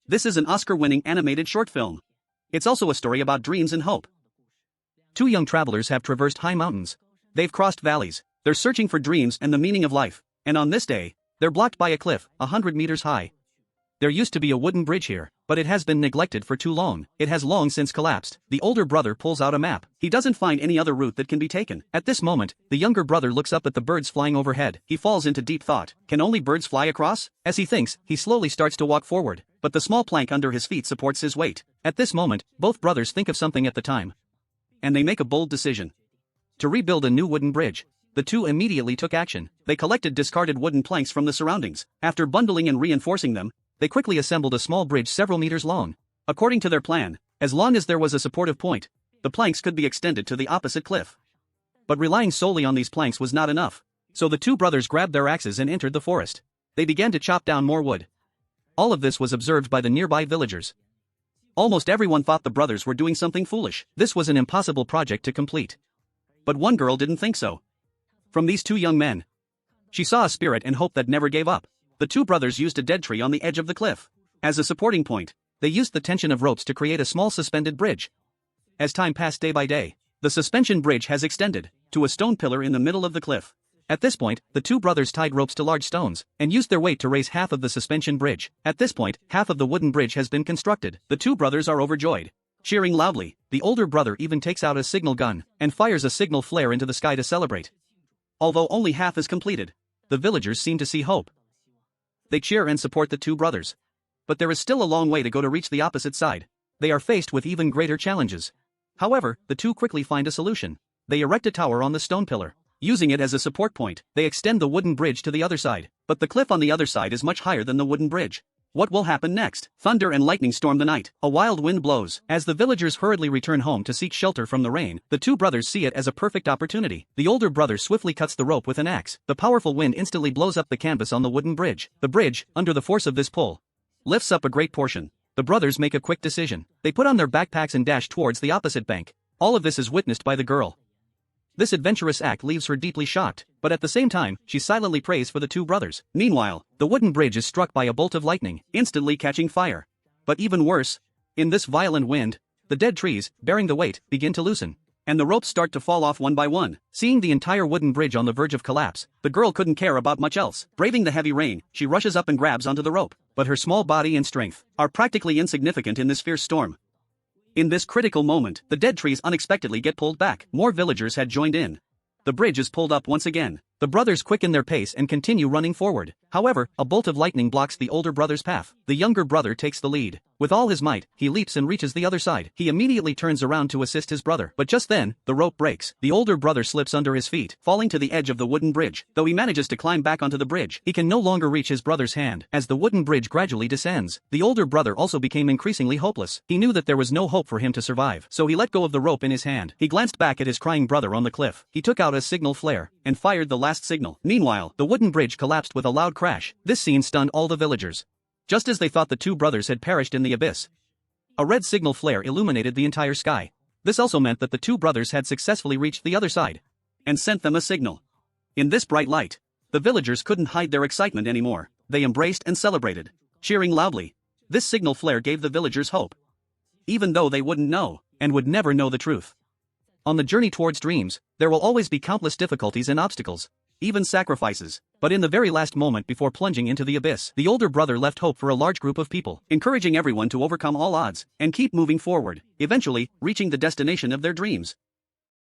This is an Oscar-winning animated short film. It's also a story about dreams and hope. Two young travelers have traversed high mountains. They've crossed valleys. They're searching for dreams and the meaning of life. And on this day, they're blocked by a cliff, 100 meters high. There used to be a wooden bridge here, but it has been neglected for too long. It has long since collapsed. The older brother pulls out a map. He doesn't find any other route that can be taken. At this moment, the younger brother looks up at the birds flying overhead. He falls into deep thought. Can only birds fly across? As he thinks, he slowly starts to walk forward, but the small plank under his feet supports his weight. At this moment, both brothers think of something at the time. And they make a bold decision. To rebuild a new wooden bridge. The two immediately took action. They collected discarded wooden planks from the surroundings. After bundling and reinforcing them, they quickly assembled a small bridge several meters long. According to their plan, as long as there was a supportive point, the planks could be extended to the opposite cliff. But relying solely on these planks was not enough. So the two brothers grabbed their axes and entered the forest. They began to chop down more wood. All of this was observed by the nearby villagers. Almost everyone thought the brothers were doing something foolish. This was an impossible project to complete. But one girl didn't think so. From these two young men, she saw a spirit and hope that never gave up. The two brothers used a dead tree on the edge of the cliff. As a supporting point, they used the tension of ropes to create a small suspended bridge. As time passed day by day, the suspension bridge has extended to a stone pillar in the middle of the cliff. At this point, the two brothers tied ropes to large stones and used their weight to raise half of the suspension bridge. At this point, half of the wooden bridge has been constructed. The two brothers are overjoyed, cheering loudly. The older brother even takes out a signal gun and fires a signal flare into the sky to celebrate. Although only half is completed, the villagers seem to see hope. They cheer and support the two brothers. But there is still a long way to go to reach the opposite side. They are faced with even greater challenges. However, the two quickly find a solution. They erect a tower on the stone pillar. Using it as a support point, they extend the wooden bridge to the other side. But the cliff on the other side is much higher than the wooden bridge. What will happen next? Thunder and lightning storm the night. A wild wind blows. As the villagers hurriedly return home to seek shelter from the rain, the two brothers see it as a perfect opportunity. The older brother swiftly cuts the rope with an axe. The powerful wind instantly blows up the canvas on the wooden bridge. The bridge, under the force of this pull, lifts up a great portion. The brothers make a quick decision. They put on their backpacks and dash towards the opposite bank. All of this is witnessed by the girl. This adventurous act leaves her deeply shocked, but at the same time, she silently prays for the two brothers. Meanwhile, the wooden bridge is struck by a bolt of lightning, instantly catching fire. But even worse, in this violent wind, the dead trees, bearing the weight, begin to loosen, and the ropes start to fall off one by one. Seeing the entire wooden bridge on the verge of collapse, the girl couldn't care about much else. Braving the heavy rain, she rushes up and grabs onto the rope, but her small body and strength are practically insignificant in this fierce storm. In this critical moment, the dead trees unexpectedly get pulled back. More villagers had joined in. The bridge is pulled up once again. The brothers quicken their pace and continue running forward. However, a bolt of lightning blocks the older brother's path. The younger brother takes the lead. With all his might, he leaps and reaches the other side. He immediately turns around to assist his brother. But just then, the rope breaks. The older brother slips under his feet, falling to the edge of the wooden bridge. Though he manages to climb back onto the bridge, he can no longer reach his brother's hand. As the wooden bridge gradually descends, the older brother also became increasingly hopeless. He knew that there was no hope for him to survive, so he let go of the rope in his hand. He glanced back at his crying brother on the cliff. He took out a signal flare and fired the last signal. Meanwhile, the wooden bridge collapsed with a loud crash. This scene stunned all the villagers. Just as they thought the two brothers had perished in the abyss, a red signal flare illuminated the entire sky. This also meant that the two brothers had successfully reached the other side and sent them a signal. In this bright light, the villagers couldn't hide their excitement anymore. They embraced and celebrated, cheering loudly. This signal flare gave the villagers hope, even though they wouldn't know and would never know the truth. On the journey towards dreams, there will always be countless difficulties and obstacles, even sacrifices. But in the very last moment before plunging into the abyss, the older brother left hope for a large group of people, encouraging everyone to overcome all odds and keep moving forward, eventually reaching the destination of their dreams.